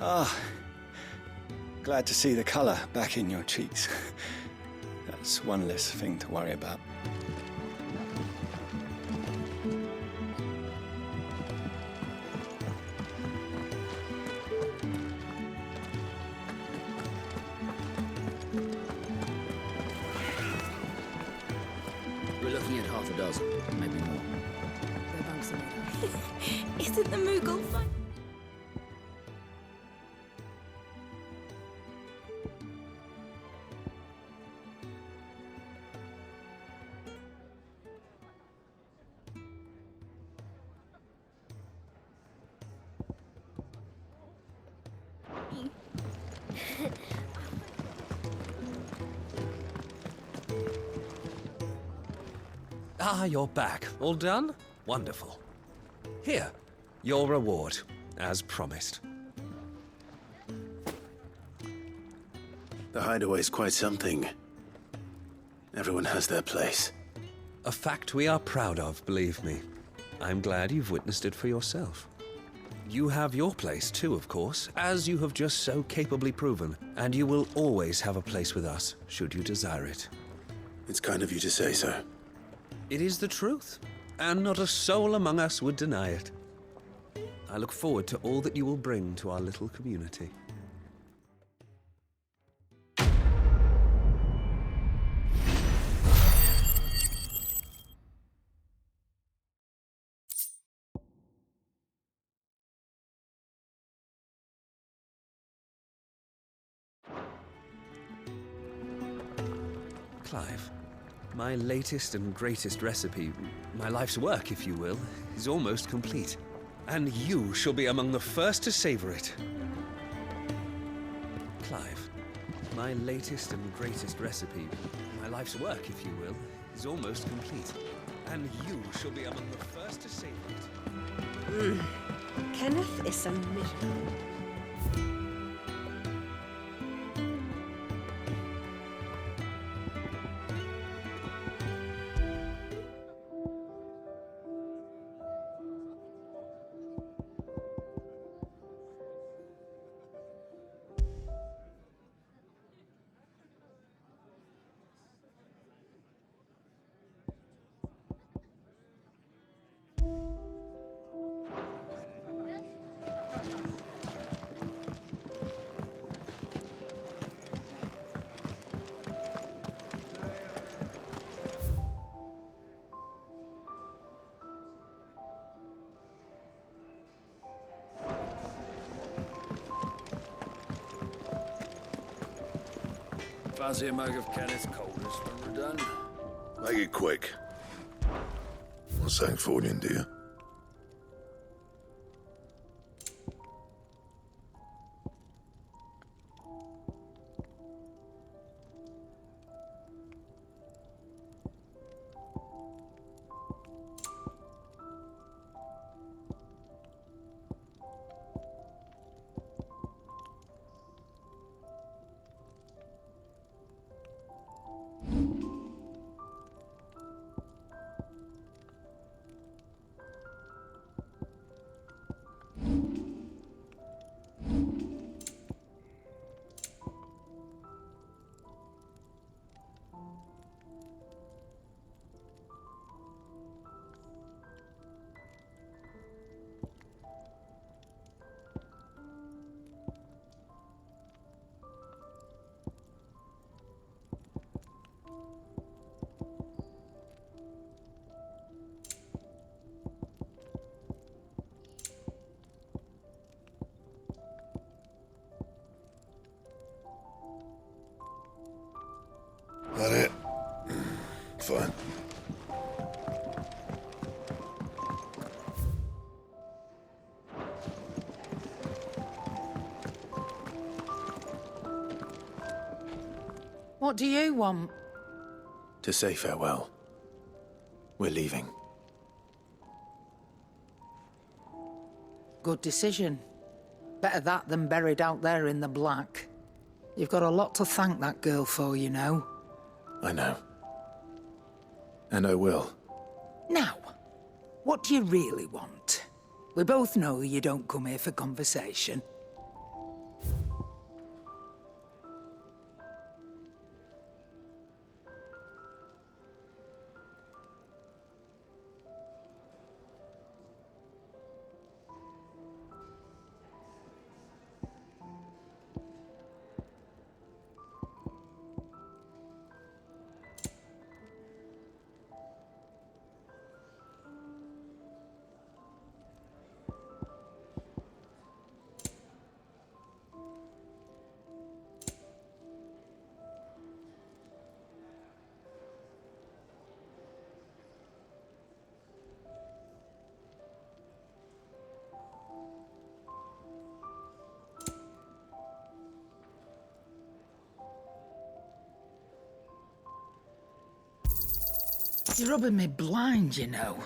Ah, glad to see the colour back in your cheeks. That's one less thing to worry about. We're looking at half a dozen, maybe more. Isn't the Moogle fun? Ah, you're back. All done? Wonderful. Here, your reward, as promised. The hideaway's quite something. Everyone has their place. A fact we are proud of, believe me. I'm glad you've witnessed it for yourself. You have your place too, of course, as you have just so capably proven, and you will always have a place with us, should you desire it. It's kind of you to say so. It is the truth, and not a soul among us would deny it. I look forward to all that you will bring to our little community. Clive, my latest and greatest recipe, my life's work, if you will, is almost complete. And you shall be among the first to savor it. Clive, my latest and greatest recipe, my life's work, if you will, is almost complete. And you shall be among the first to savor it. Kenneth is a miracle. Fancy a mug of Kenneth Colders when we're done? Make it quick. What's something for you, dear? That it? Fine. What do you want? To say farewell. We're leaving. Good decision. Better that than buried out there in the black. You've got a lot to thank that girl for, you know. I know. And I will. Now, What do you really want? We both know you don't come here for conversation. You're rubbing me blind, you know.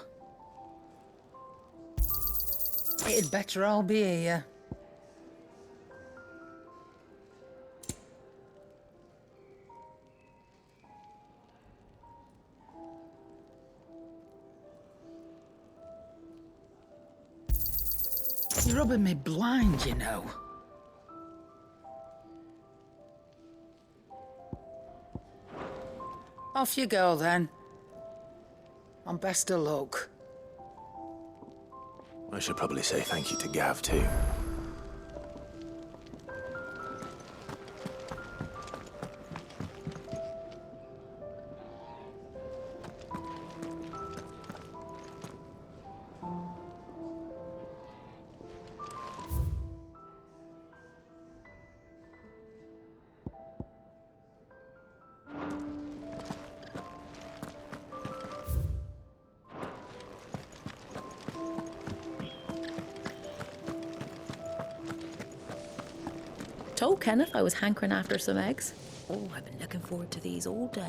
It'd better all be here. You're rubbing me blind, you know. Off you go, then. And best of luck. I should probably say thank you to Gav, too. Told Kenneth I was hankering after some eggs. Oh, I've been looking forward to these all day.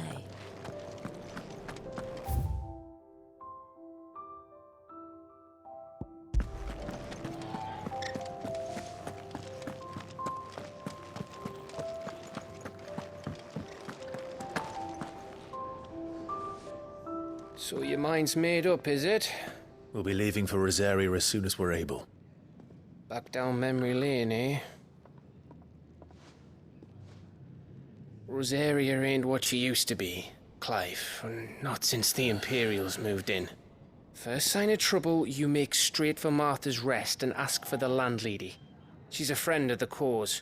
So your mind's made up, is it? We'll be leaving for Rosaria as soon as we're able. Back down memory lane, eh? Rosaria ain't what she used to be, Clive. Not since the Imperials moved in. First sign of trouble, you make straight for Martha's Rest and ask for the landlady. She's a friend of the cause.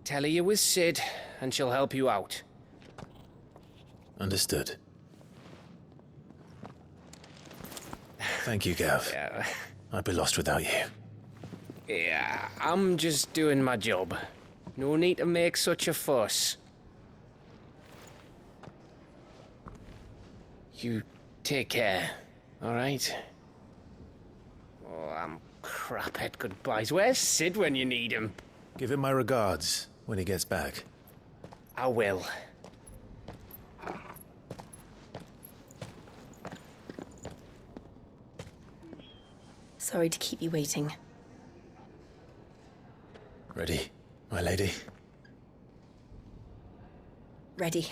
Tell her you're with Sid, and she'll help you out. Understood. Thank you, Gav. Yeah. I'd be lost without you. Yeah, I'm just doing my job. No need to make such a fuss. You take care, all right? Oh, I'm crap at goodbyes. Where's Sid when you need him? Give him my regards when he gets back. I will. Sorry to keep you waiting. Ready, my lady? Ready.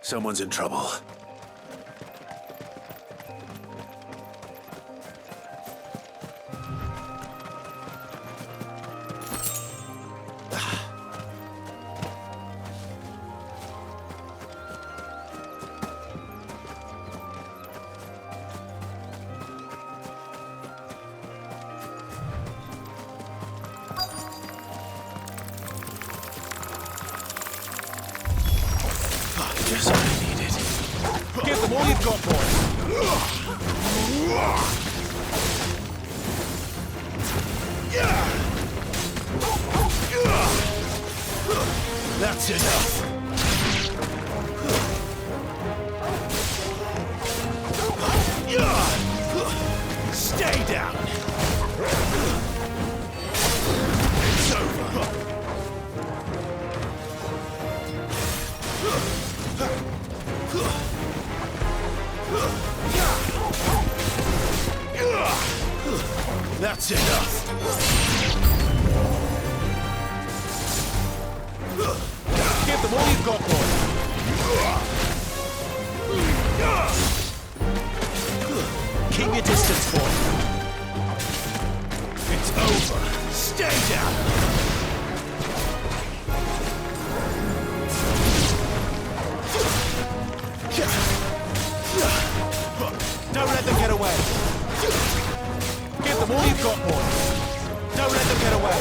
Someone's in trouble. Give them all you've got, boys. That's enough. Stay down. It's over. That's enough. Give them all you've got, boys. Keep your distance, boy. It's over. Stay down. Don't let them get away. Give them all you've got, boys. Don't let them get away.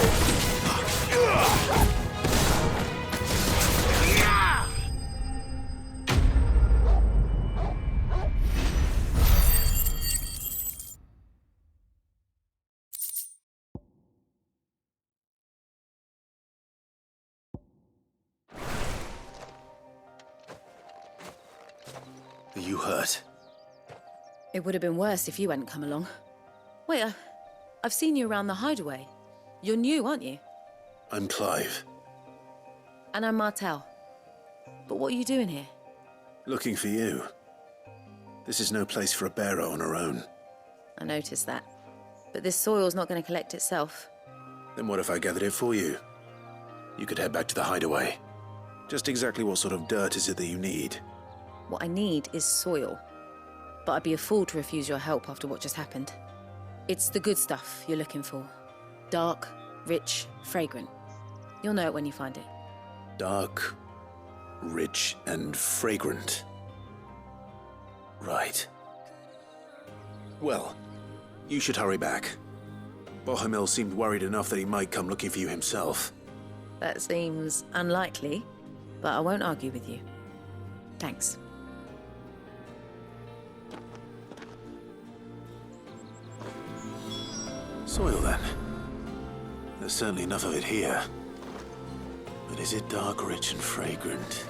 Are you hurt? It would have been worse if you hadn't come along. Wait, I've seen you around the hideaway. You're new, aren't you? I'm Clive. And I'm Martel. But what are you doing here? Looking for you. This is no place for a bearer on her own. I noticed that. But this soil's not going to collect itself. Then what if I gathered it for you? You could head back to the hideaway. Just exactly what sort of dirt is it that you need? What I need is soil. But I'd be a fool to refuse your help after what just happened. It's the good stuff you're looking for. Dark, rich, fragrant. You'll know it when you find it. Dark, rich, and fragrant. Right. Well, you should hurry back. Bohemil seemed worried enough that he might come looking for you himself. That seems unlikely, but I won't argue with you. Thanks. Soil, then. There's certainly enough of it here. But is it dark, rich, and fragrant?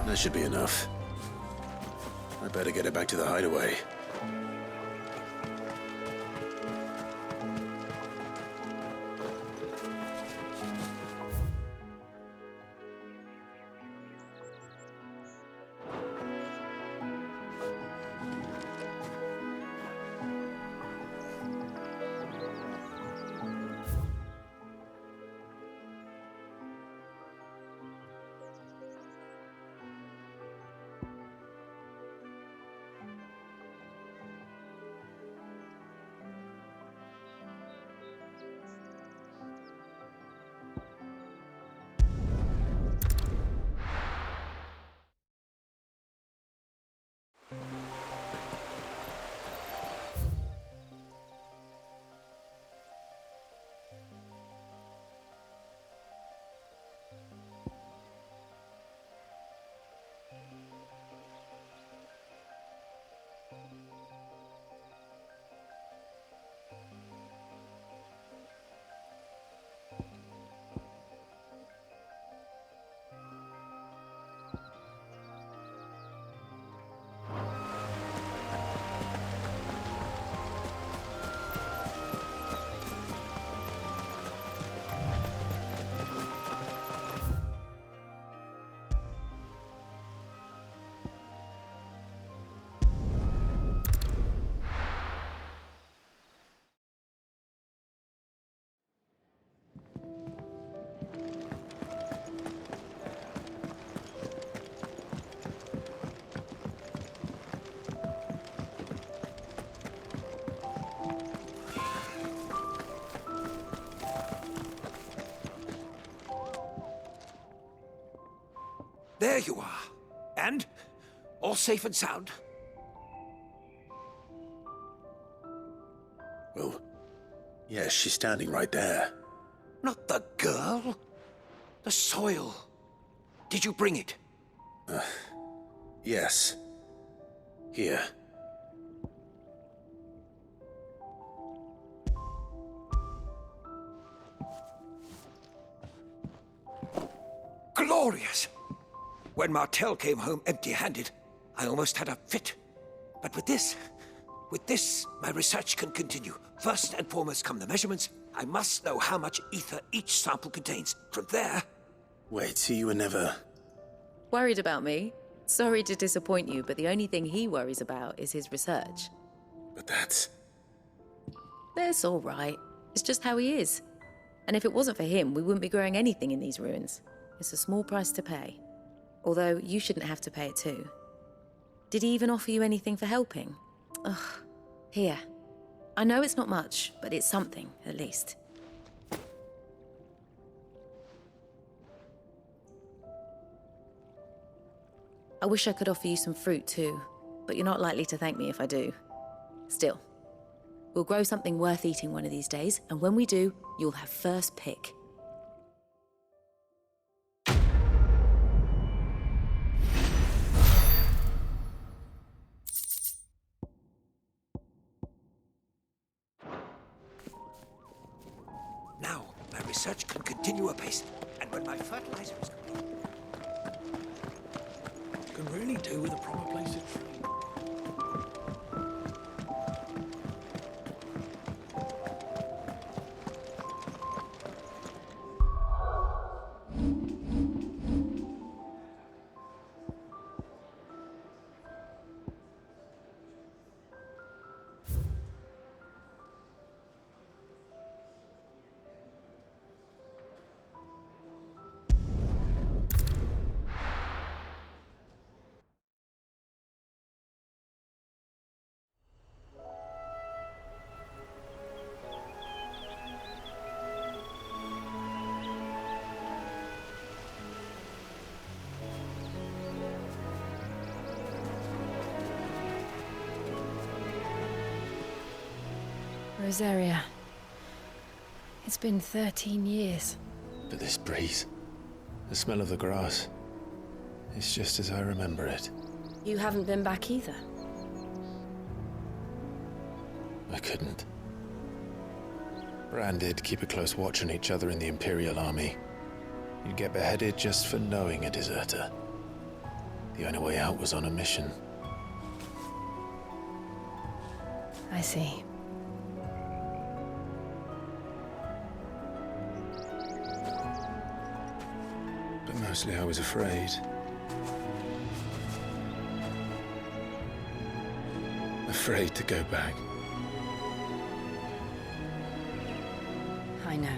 That should be enough. I better get it back to the hideaway. there you are. And? All safe and sound? Well, yes, she's standing right there. Not the girl. The soil. Did you bring it? Yes. Here. Glorious! When Martel came home empty-handed, I almost had a fit. But with this, my research can continue. First and foremost come the measurements. I must know how much ether each sample contains. From there... Wait, so you were never... Worried about me? Sorry to disappoint you, but the only thing he worries about is his research. But that's... That's all right. It's just how he is. And if it wasn't for him, we wouldn't be growing anything in these ruins. It's a small price to pay. Although, you shouldn't have to pay it too. Did he even offer you anything for helping? Ugh. Here. I know it's not much, but it's something, at least. I wish I could offer you some fruit too, but you're not likely to thank me if I do. Still, we'll grow something worth eating one of these days, and when we do, you'll have first pick. Now, my research can continue apace, and when my fertilizer is complete... Can really do with a proper place to train. Rosaria. It's been 13 years. But this breeze, the smell of the grass, it's just as I remember it. You haven't been back either. I couldn't. Branded, keep a close watch on each other in the Imperial Army. You'd get beheaded just for knowing a deserter. The only way out was on a mission. I see. But mostly I was afraid. Afraid to go back. I know.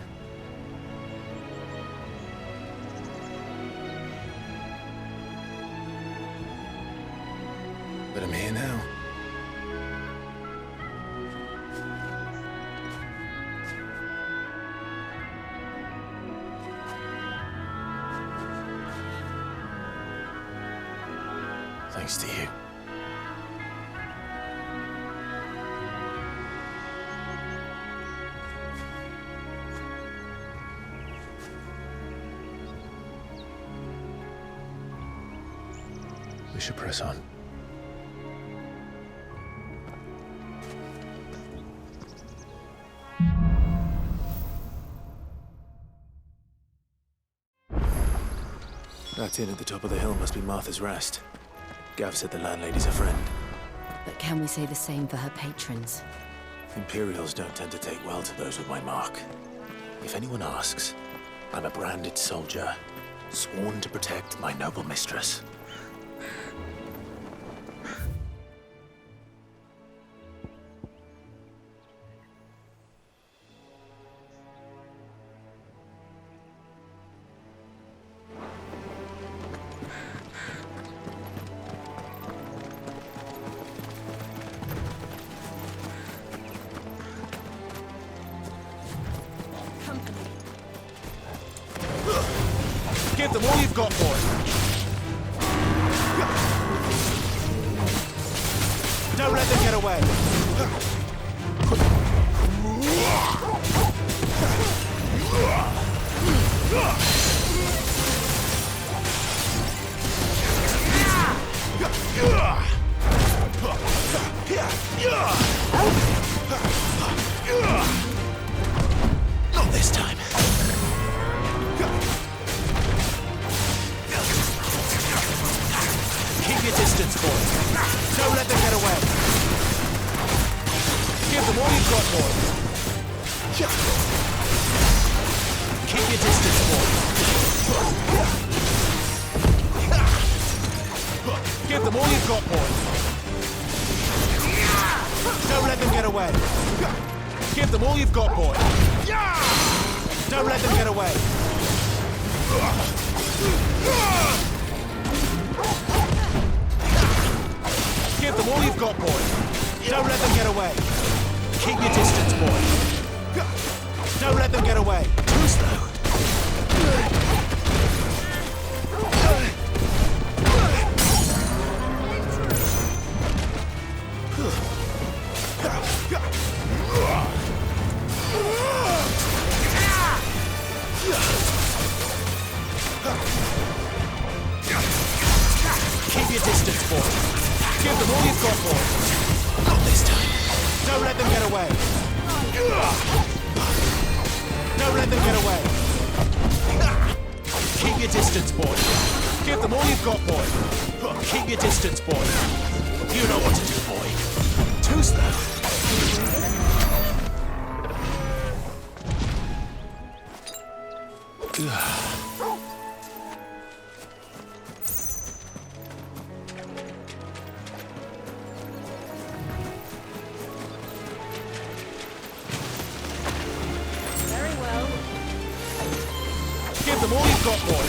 But I'm here now. Thanks to you. We should press on. That inn at the top of the hill must be Martha's Rest. Gav said the landlady's a friend. But can we say the same for her patrons? Imperials don't tend to take well to those with my mark. If anyone asks, I'm a branded soldier, sworn to protect my noble mistress. Give them all you've got, boy! away! Not this time. Keep your distance, boy. Don't let them get away. Give them all you've got, boy. Keep your distance, boy. Give them all you've got, boy. Don't let them get away. Give them all you've got, boy. Don't let them get away. Give them all you've got, boy. Don't let them get away. Keep your distance, boy. Don't let them get away. Too slow. Keep your distance, boy. Give them all you've got, boy. Not this time. Don't let them get away. Don't let them get away. Keep your distance, boy. Give them all you've got, boy. Keep your distance, boy. You know what to do, boy. Too slow. Very well. Give them all you've got, boy.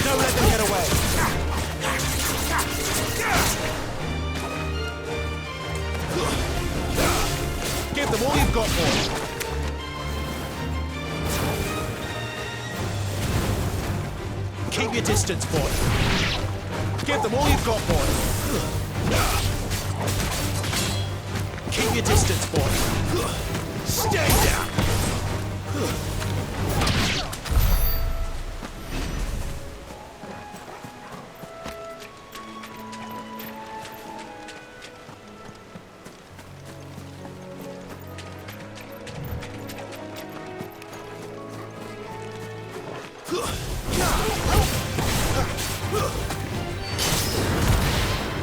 Don't let them get away. Give them all you've got, boy. Keep your distance, boy. Give them all you've got, boy. Keep your distance, boy. Stay down.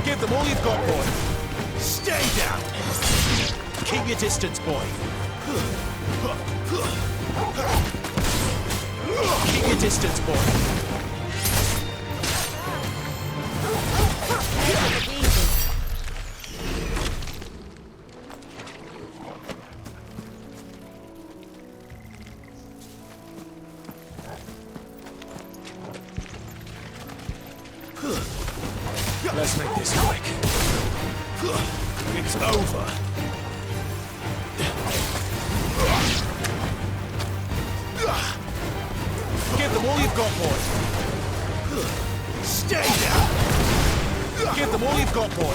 Give them all you've got, boy. Stay down. Keep your distance, boy. Keep your distance, boy. Let's make this quick. It's over. Give them all you've got, boy. Stay down. Give them all you've got, boy.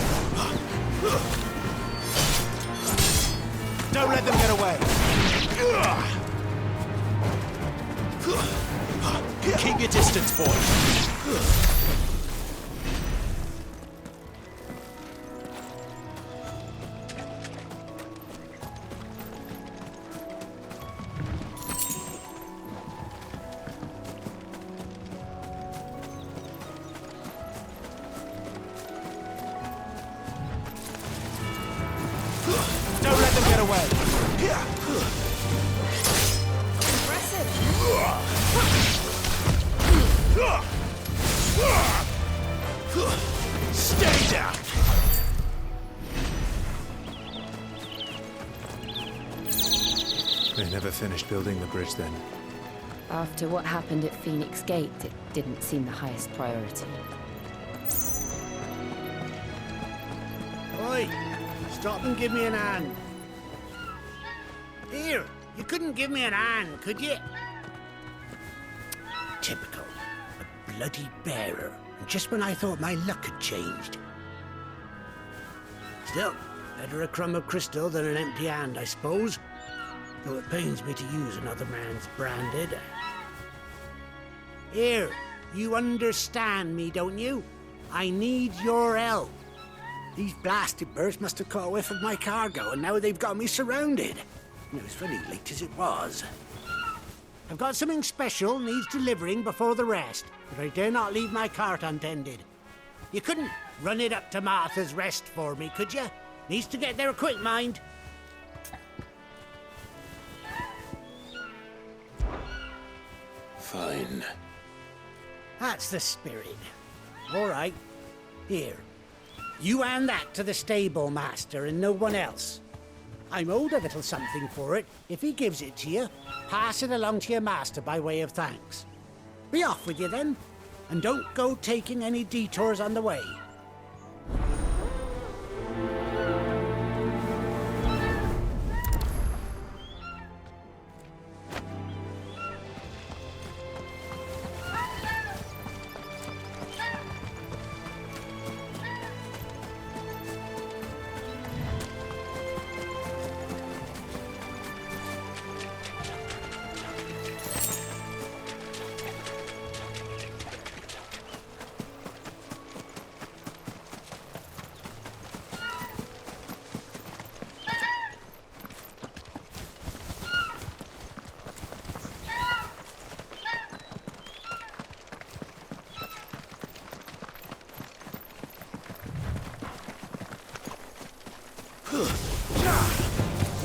Don't let them get away. Keep your distance, boy. Don't let them get away. Stay down. They never finished building the bridge then. After what happened at Phoenix Gate, it didn't seem the highest priority. Oi! Stop and give me an hand. Here, you couldn't give me an hand, could you? Typical. A bloody bearer. and just when I thought my luck had changed. Still, better a crumb of crystal than an empty hand, I suppose. Though it pains me to use another man's branded. Here, you understand me, don't you? I need your help. These blasted birds must have caught a whiff of my cargo, and now they've got me surrounded. And it was very late as it was. I've got something special needs delivering before the rest, but I dare not leave my cart untended. You couldn't run it up to Martha's Rest for me, could you? Needs to get there quick, mind. Fine. That's the spirit. All right. Here. You hand that to the stable master and no one else. I'm owed a little something for it. If he gives it to you, pass it along to your master by way of thanks. Be off with you then, and don't go taking any detours on the way.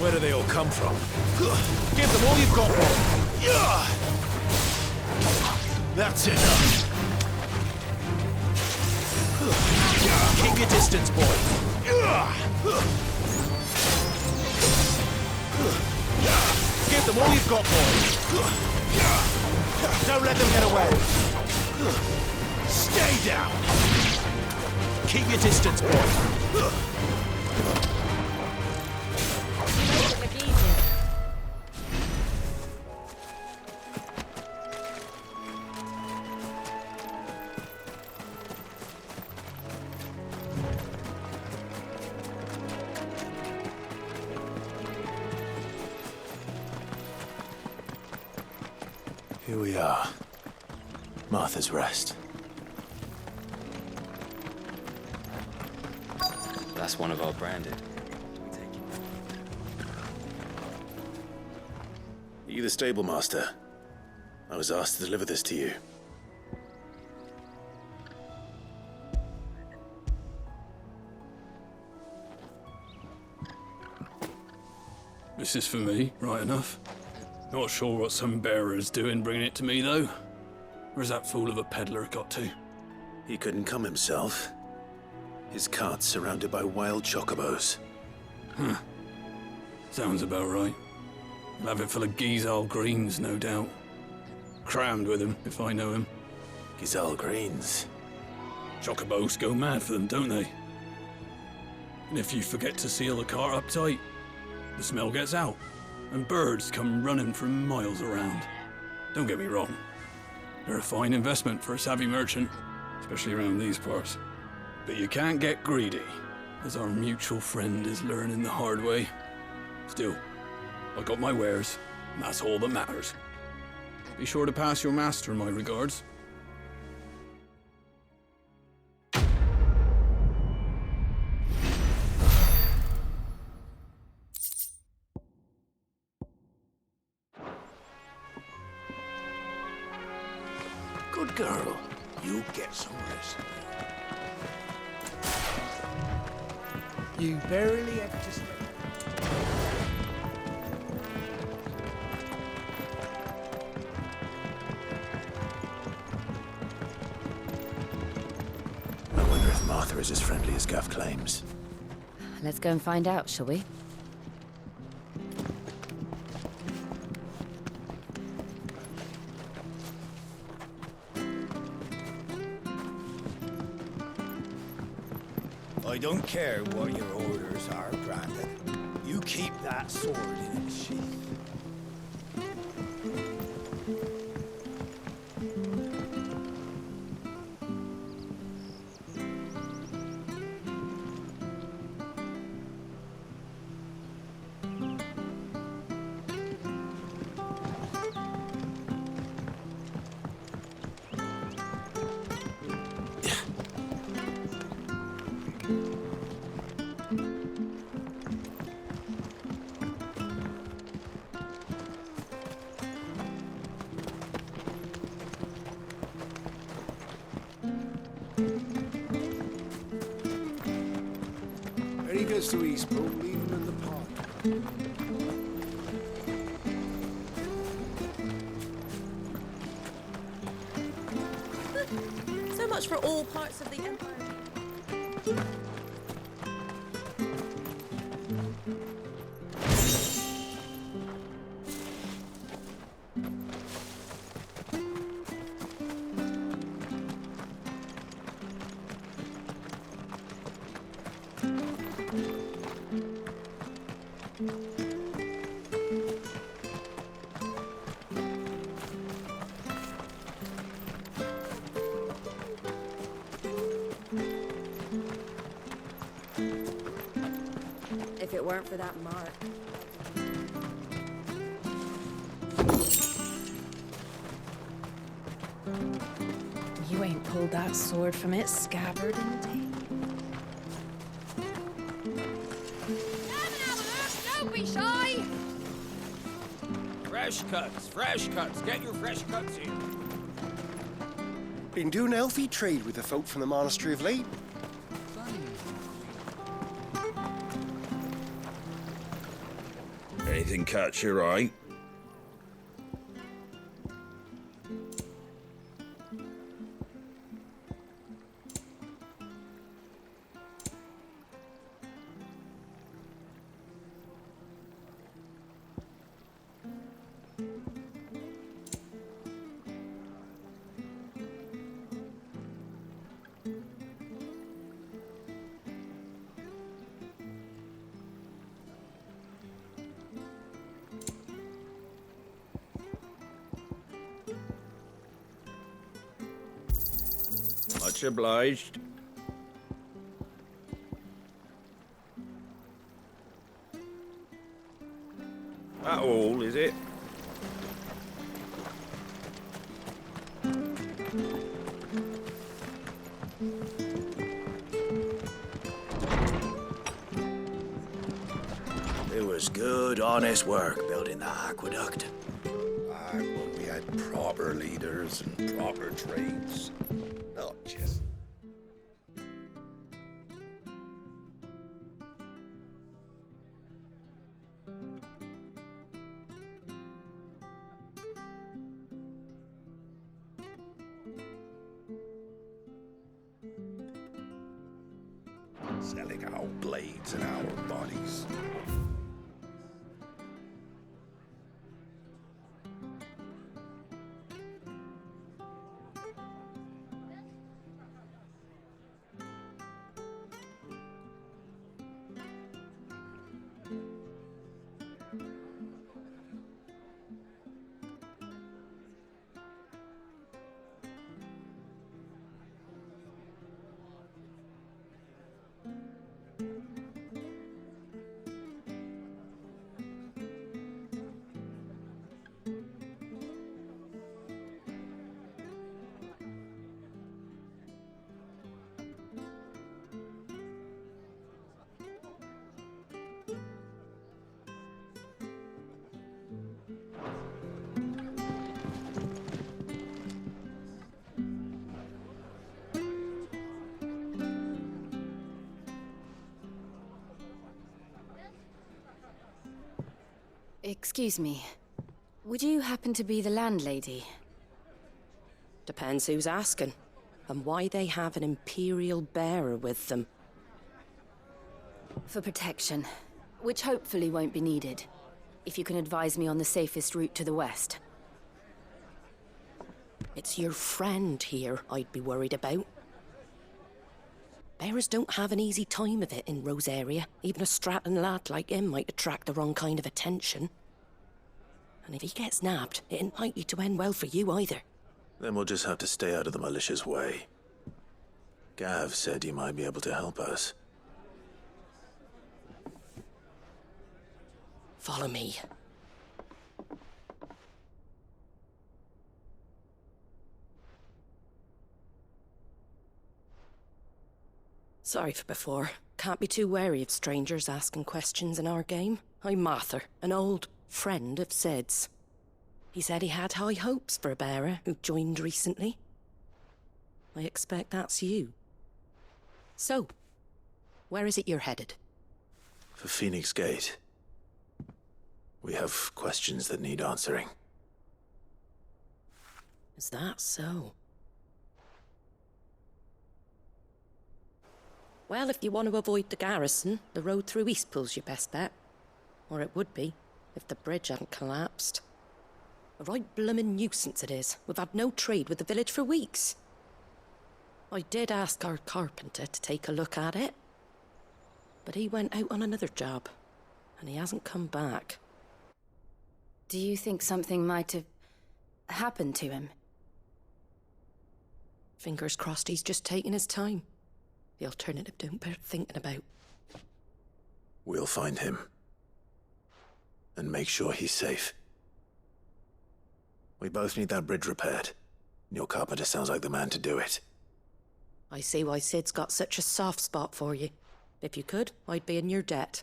Where do they all come from? Give them all you've got, boy! That's enough! Keep your distance, boy! Give them all you've got, boy! Don't let them get away! Stay down! Keep your distance, boy! Here we are. Martha's Rest. That's one of our branded. Are you the stable master? I was asked to deliver this to you. This is for me, right enough. Not sure what some bearer's doing bringing it to me, though. Where's that fool of a peddler got to? He couldn't come himself. His cart's surrounded by wild chocobos. Huh. Sounds about right. He'll have it full of Gizal greens, no doubt. Crammed with him, if I know him. Gizal greens? Chocobos go mad for them, don't they? And if you forget to seal the cart up tight, the smell gets out, and birds come running from miles around. Don't get me wrong. They're a fine investment for a savvy merchant, especially around these parts. But you can't get greedy, as our mutual friend is learning the hard way. Still, I got my wares, and that's all that matters. Be sure to pass your master my regards. Good girl. You get some rest. You barely have to stay. I wonder if Martha is as friendly as Gav claims. Let's go and find out, shall we? I don't care what your orders are, Brandon. You keep that sword in its sheath. Cheers to Eastbourne, leaving in the pot. So much for all parts of the Empire. If it weren't for that mark. You ain't pulled that sword from its scabbard in a day. Don't be shy! Fresh cuts. Get your fresh cuts here. Been doing elfie trade with the folk from the monastery of late. Anything catch your eye? Much obliged. That all, is it? It was good, honest work building the aqueduct. When we had proper leaders and proper trades. Not just... selling our blades and our bodies. Excuse me. Would you happen to be the landlady? Depends who's asking, and why they have an Imperial bearer with them. For protection, which hopefully won't be needed. If you can advise me on the safest route to the west. It's your friend here I'd be worried about. Bearers don't have an easy time of it in Rosaria. Even a Stratton lad like him might attract the wrong kind of attention. And if he gets nabbed, it ain't likely to end well for you either. Then we'll just have to stay out of the malicious way. Gav said you might be able to help us. Follow me. Sorry for before. Can't be too wary of strangers asking questions in our game. I'm Martha, an old friend of Sid's. He said he had high hopes for a bearer who joined recently. I expect that's you. So, where is it you're headed? For Phoenix Gate, we have questions that need answering. Is that so? Well, if you want to avoid the garrison, the road through Eastpool's your best bet. Or it would be, if the bridge hadn't collapsed. A right bloomin' nuisance it is. We've had no trade with the village for weeks. I did ask our carpenter to take a look at it, but he went out on another job, and he hasn't come back. Do you think something might have happened to him? Fingers crossed he's just taking his time. The alternative don't bear thinking about. We'll find him. And make sure he's safe. We both need that bridge repaired. Your carpenter sounds like the man to do it. I see why Sid's got such a soft spot for you. If you could, I'd be in your debt.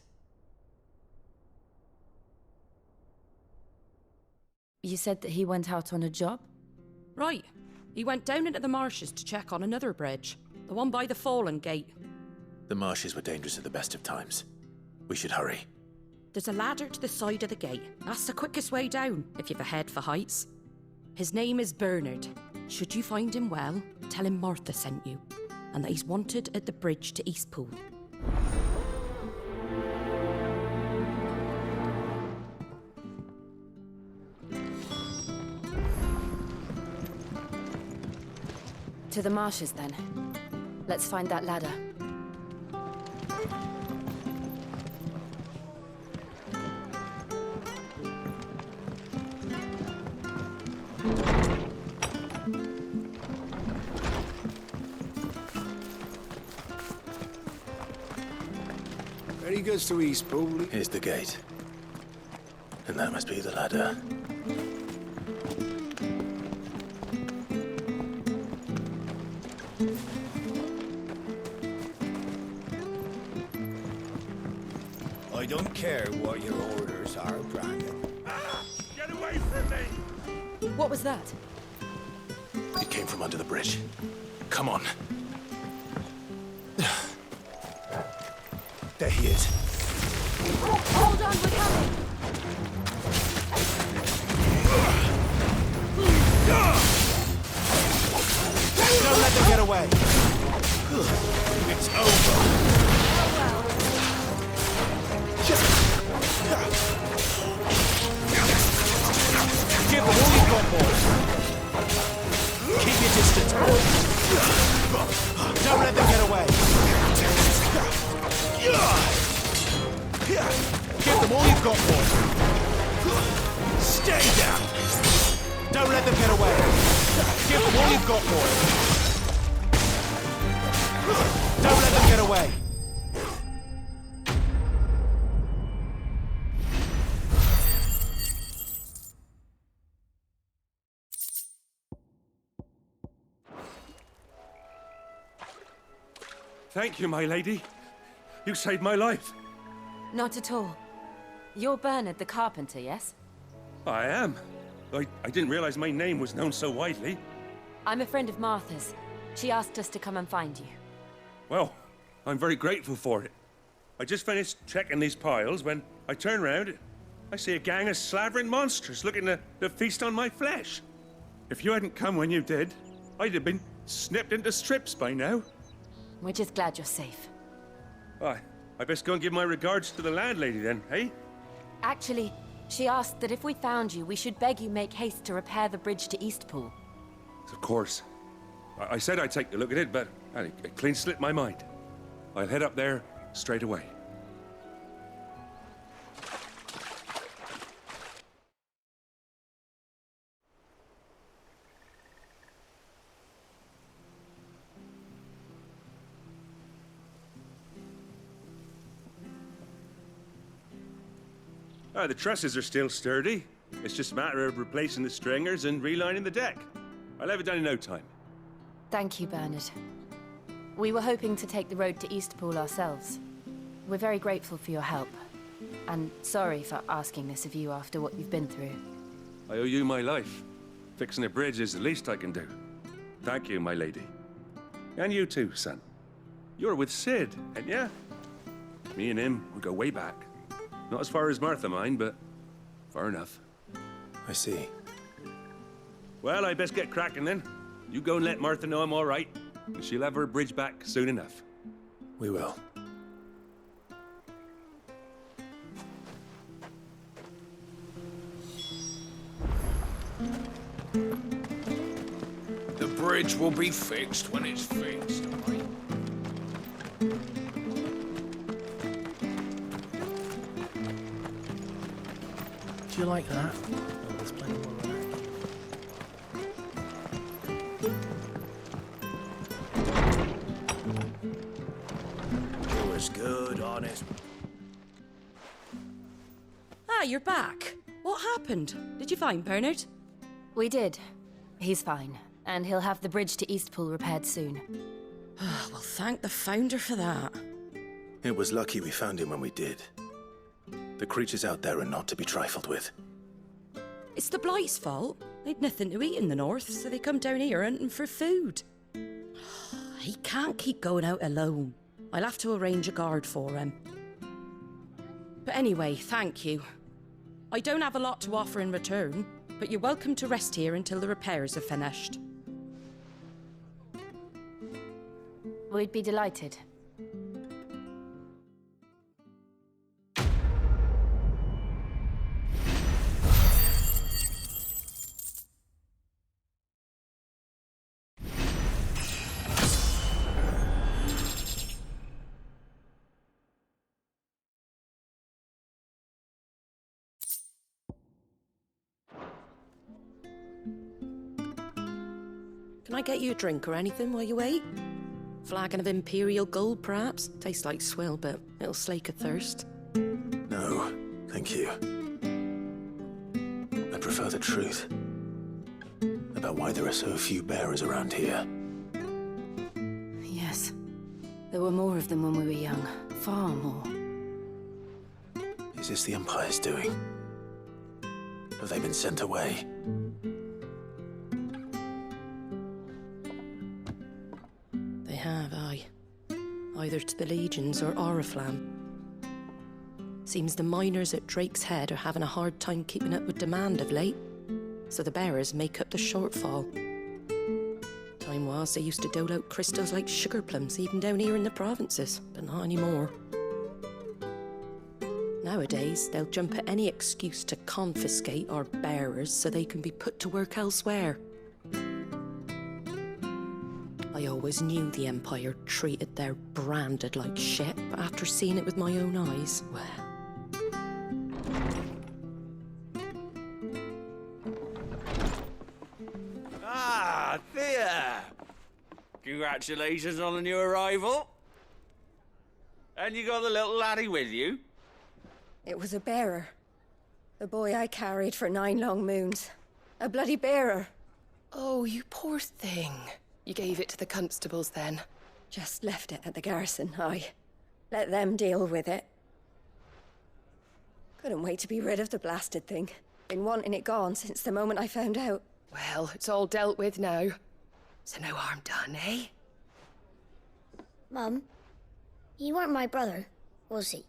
You said that he went out on a job? Right. He went down into the marshes to check on another bridge. The one by the Fallen Gate. The marshes were dangerous at the best of times. We should hurry. There's a ladder to the side of the gate. That's the quickest way down, if you've a head for heights. His name is Bernard. Should you find him well, tell him Martha sent you, and that he's wanted at the bridge to Eastpool. To the marshes, then. Let's find that ladder. Very good to Eastpool. Here's the gate. And that must be the ladder. I don't care what your orders are, Brandon. Get away from me! What was that? It came from under the bridge. Come on. There he is. Hold on, we're coming! Don't let them get away! It's over! Give them all you've got, boys! Keep your distance, don't let them get away! Give them all you've got, boys! Stay down! Don't let them get away! Give them all you've got, boys! Don't let them get away! Thank you, my lady. You saved my life. Not at all. You're Bernard the carpenter, yes? I am. I didn't realize my name was known so widely. I'm a friend of Martha's. She asked us to come and find you. Well, I'm very grateful for it. I just finished checking these piles when I turn round. I see a gang of slavering monsters looking to feast on my flesh. If you hadn't come when you did, I'd have been snipped into strips by now. We're just glad you're safe. I best go and give my regards to the landlady then, eh? Actually, she asked that if we found you, we should beg you make haste to repair the bridge to Eastpool. Of course. I said I'd take a look at it, but it clean slipped my mind. I'll head up there straight away. The trusses are still sturdy. It's just a matter of replacing the stringers and relining the deck. I'll have it done in no time. Thank you, Bernard. We were hoping to take the road to Eastpool ourselves. We're very grateful for your help. And sorry for asking this of you after what you've been through. I owe you my life. Fixing a bridge is the least I can do. Thank you, my lady. And you too, son. You're with Sid, ain't ya? Me and him, we go way back. Not as far as Martha, mind, but far enough. I see. Well, I best get cracking then. You go and let Martha know I'm all right, and she'll have her bridge back soon enough. We will. The bridge will be fixed when it's fixed, mate. Do you like that? Oh, there's plenty more around. It was good, honest. Ah, you're back. What happened? Did you find Bernard? We did. He's fine, and he'll have the bridge to Eastpool repaired soon. Well, thank the Founder for that. It was lucky we found him when we did. The creatures out there are not to be trifled with. It's the Blight's fault. They'd nothing to eat in the north, so they come down here hunting for food. He can't keep going out alone. I'll have to arrange a guard for him. But anyway, thank you. I don't have a lot to offer in return, but you're welcome to rest here until the repairs are finished. We'd be delighted. Can I get you a drink or anything while you wait? Flagon of Imperial Gold, perhaps? Tastes like swill, but it'll slake a thirst. No, thank you. I prefer the truth. About why there are so few bearers around here. Yes. There were more of them when we were young. Far more. Is this the Empire's doing? Have they been sent away? They have, aye. Either to the Legions or Oriflamme. Seems the miners at Drake's Head are having a hard time keeping up with demand of late, so the bearers make up the shortfall. Time was they used to dole out crystals like sugar plums even down here in the provinces, but not anymore. Nowadays, they'll jump at any excuse to confiscate our bearers so they can be put to work elsewhere. I always knew the Empire treated their branded like shit, but after seeing it with my own eyes, well... Ah, Thea! Congratulations on the new arrival. And you got the little laddie with you? It was a bearer. The boy I carried for 9 long moons. A bloody bearer. Oh, you poor thing. You gave it to the constables then? Just left it at the garrison, aye. Let them deal with it. Couldn't wait to be rid of the blasted thing. Been wanting it gone since the moment I found out. Well, it's all dealt with now. So no harm done, eh? Mum, you weren't my brother, was he?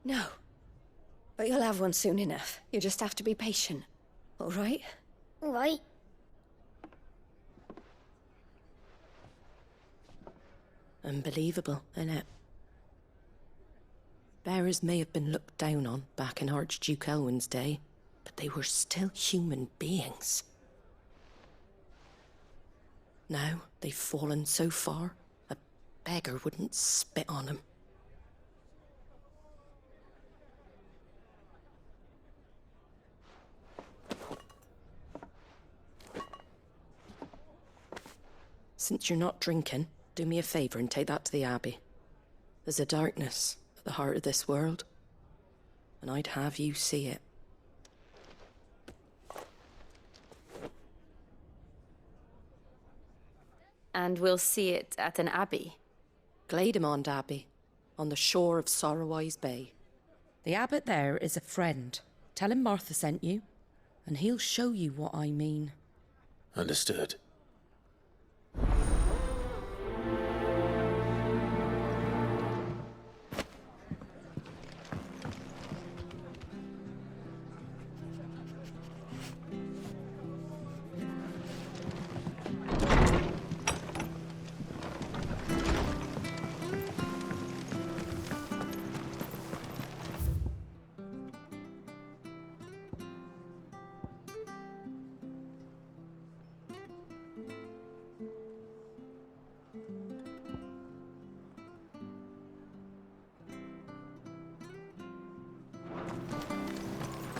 No. But you'll have one soon enough. You just have to be patient. All right? All right. Unbelievable, innit? Bearers may have been looked down on back in Archduke Elwin's day, but they were still human beings. Now they've fallen so far, a beggar wouldn't spit on them. Since you're not drinking, do me a favour and take that to the Abbey. There's a darkness at the heart of this world, and I'd have you see it. And we'll see it at an abbey? Glademond Abbey, on the shore of Sorrowwise Bay. The abbot there is a friend. Tell him Martha sent you, and he'll show you what I mean. Understood.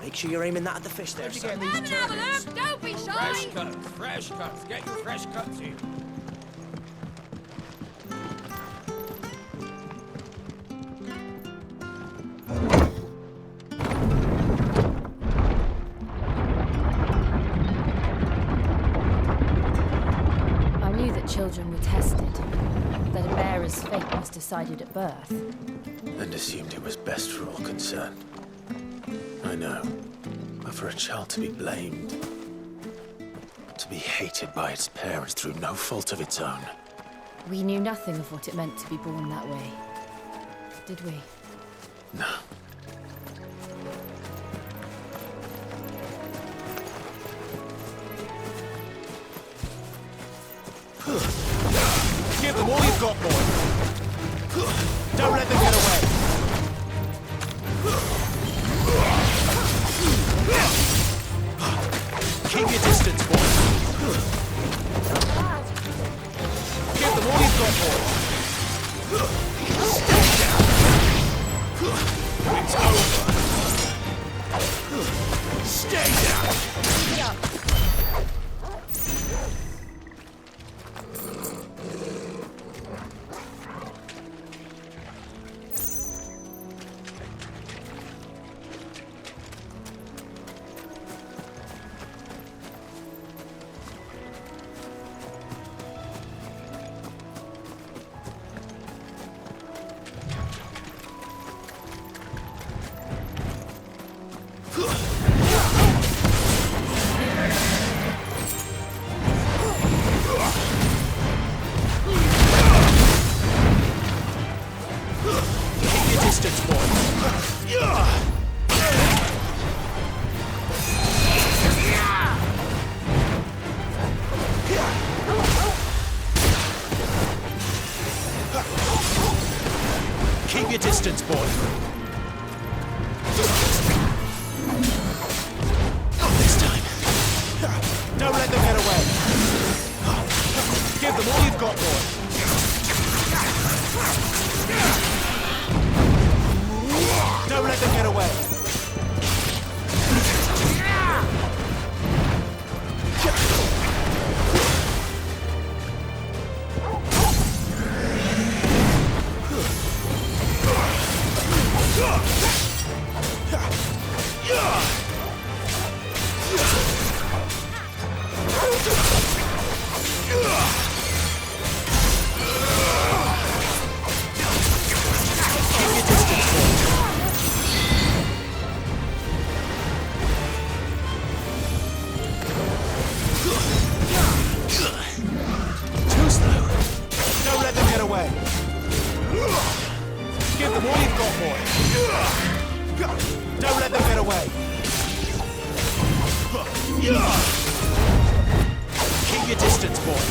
Make sure you're aiming that at the fish there, son. Come and have a look! Don't be shy! Fresh cuts, fresh cuts. Get your fresh cuts in. I knew that children were tested, that a bearer's fate was decided at birth. And assumed it was best for all concerned. I know. But for a child to be blamed, to be hated by its parents through no fault of its own. We knew nothing of what it meant to be born that way, did we? No. Give them all you've got, boy. Don't let them get away. Keep your distance, boy. Give them all you've got, boy. It's over. Stay down. Yeah. Keep your distance, boy. Not this time. Don't let them get away. Give them all you've got, boy. Don't let them get away. Give them all you've got, boy. Don't let them get away. Keep your distance, boy.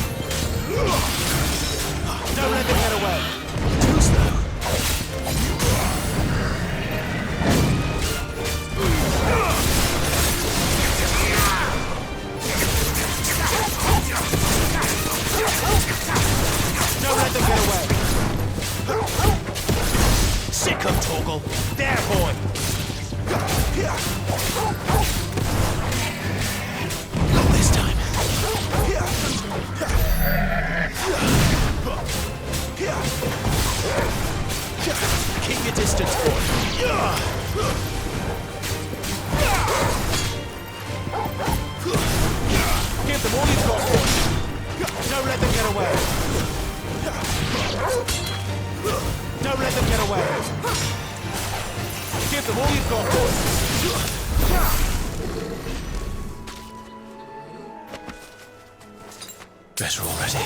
Don't let them get away. Too slow. Don't let them get away. Sick of Torgal. There, boy. Not this time. Keep your distance, boy. Give them all you've got, boy. Don't let them get away. Don't let them get away. Give them all you've got, boy. Better already.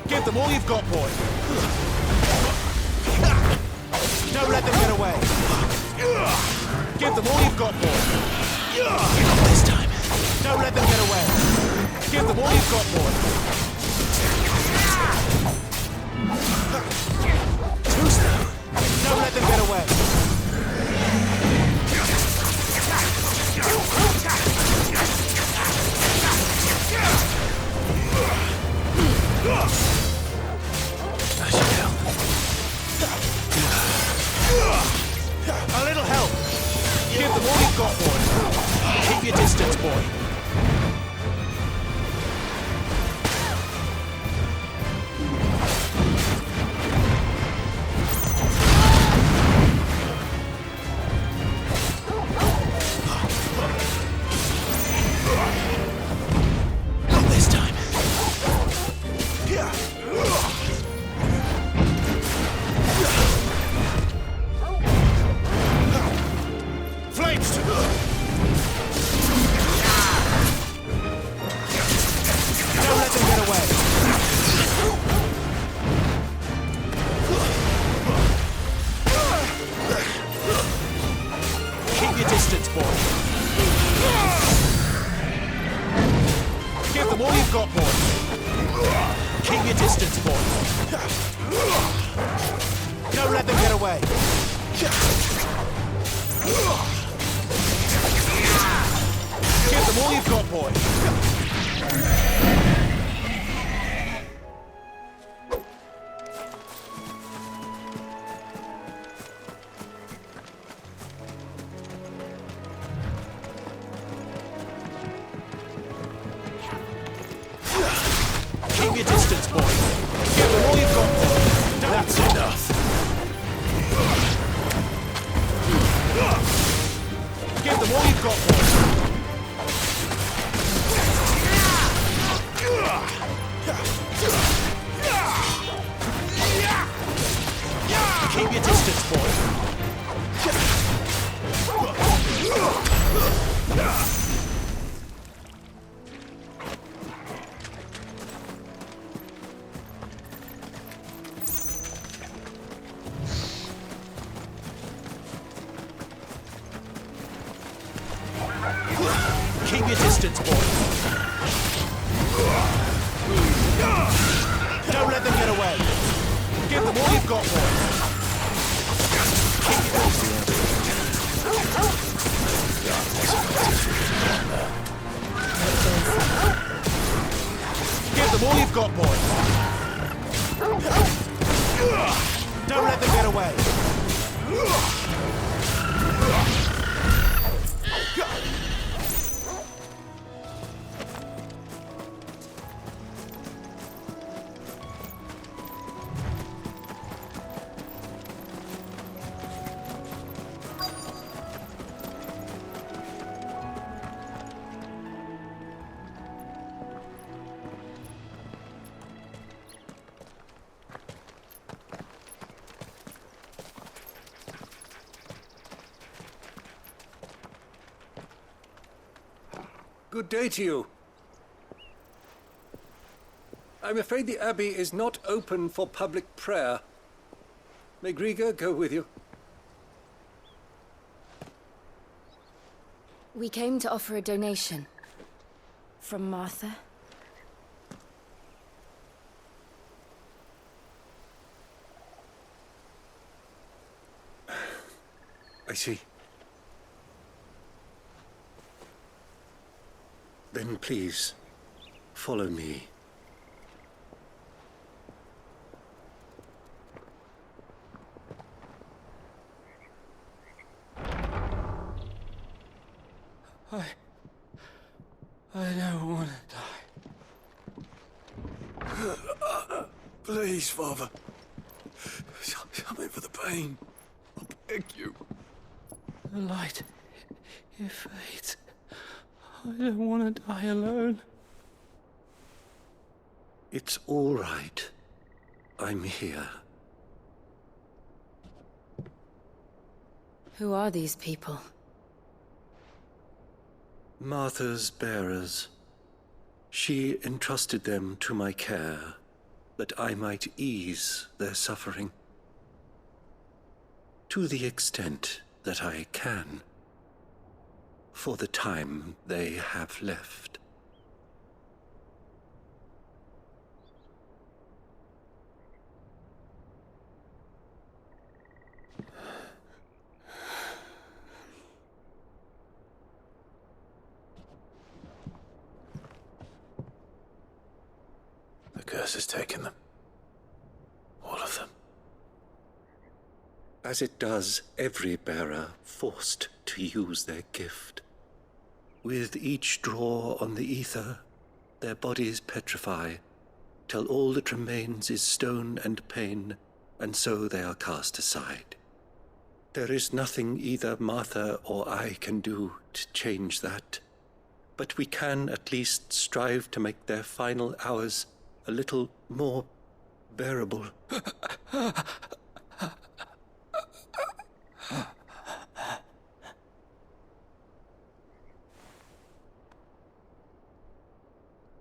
Give them all you've got, boy. Don't let them get away. Give them all you've got, boy. This time. Don't let them get away. Give them all you've got, boy. Too slow. Don't let them get away. I should help. A little help. Give them all you've got, boy. Keep your distance, boy. Not this time. Flames! Don't let them get away. Keep your distance, boy. Give them all you've got, boy. Keep your distance, boy. Don't let them get away. Give them all you've got, boy. Keep your distance, boy. Give them all you've got, boy. That's enough. Give them all you've got, boy. Keep your distance, boy. Keep your distance, boy. Don't let them get away. Give them all you've got, boy. Keep your Give them all you've got, boy. Don't let them get away. Good day to you. I'm afraid the Abbey is not open for public prayer. May Griga go with you? We came to offer a donation. From Martha. I see. Then please, follow me. I don't want to die. Please, Father. Something for the pain. I beg you. The light, it fades. I don't want to die alone. It's all right. I'm here. Who are these people? Martha's bearers. She entrusted them to my care, that I might ease their suffering. To the extent that I can. for the time they have left. The curse has taken them. All of them. As it does every bearer forced to use their gift. With each draw on the ether, their bodies petrify, till all that remains is stone and pain, and so they are cast aside. There is nothing either Martha or I can do to change that, but we can at least strive to make their final hours a little more bearable.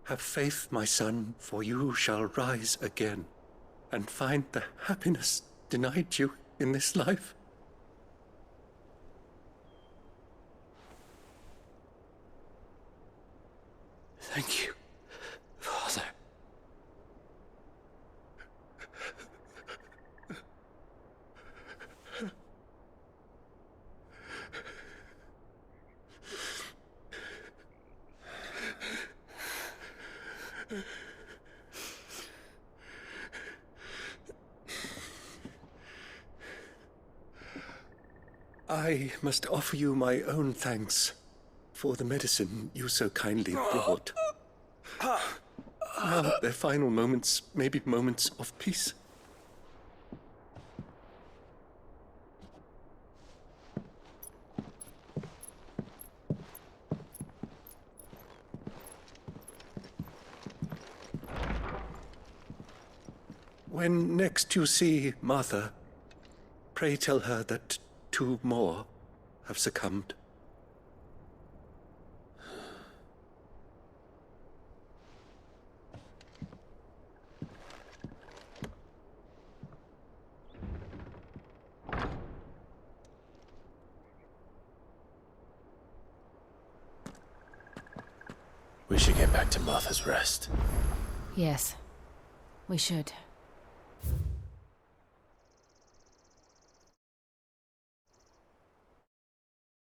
Have faith, my son, for you shall rise again and find the happiness denied you in this life. Thank you, Father. I must offer you my own thanks for the medicine you so kindly brought. Now their final moments may be moments of peace. When next you see Martha, pray tell her that 2 more have succumbed. We should get back to Martha's Rest. Yes, we should.